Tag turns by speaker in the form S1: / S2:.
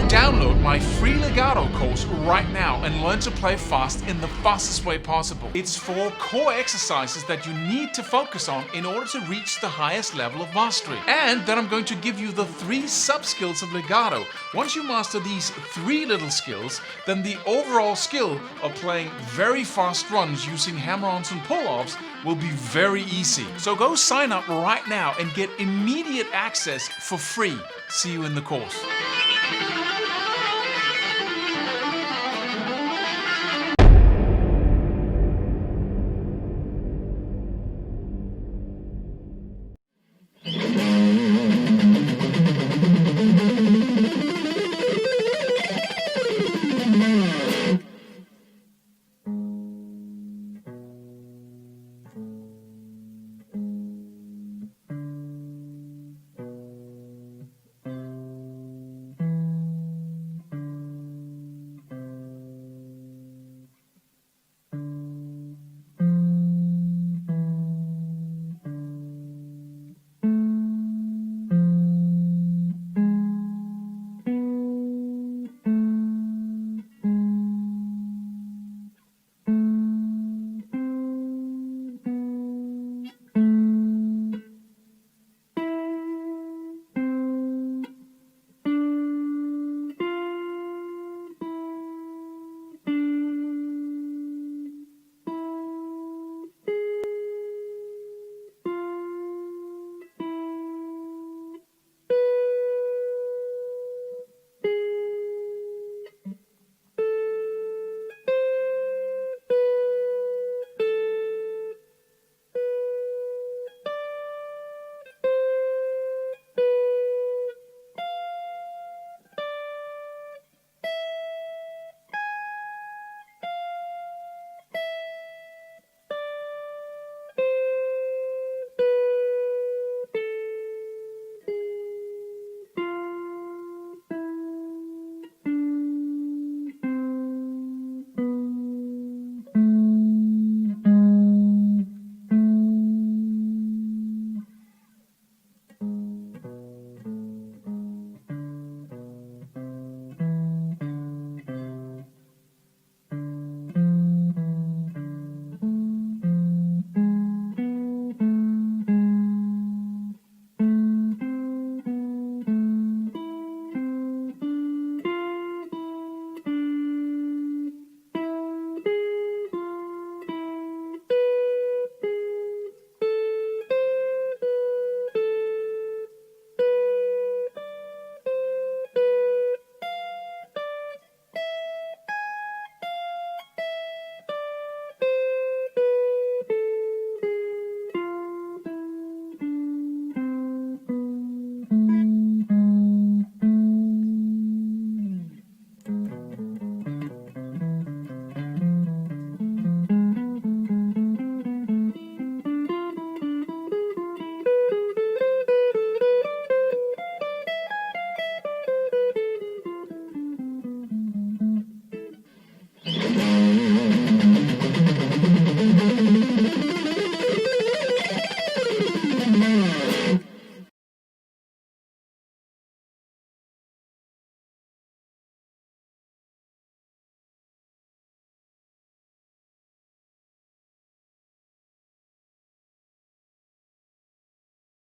S1: download my free legato course right now and learn to play fast in the fastest way possible. It's 4 core exercises that you need to focus on in order to reach the highest level of mastery. And then I'm going to give you the 3 sub-skills of legato. Once you master these 3 little skills, then the overall skill of playing very fast runs using hammer-ons and pull-offs will be very easy. So go sign up right now and get immediate access for free. See you in the course.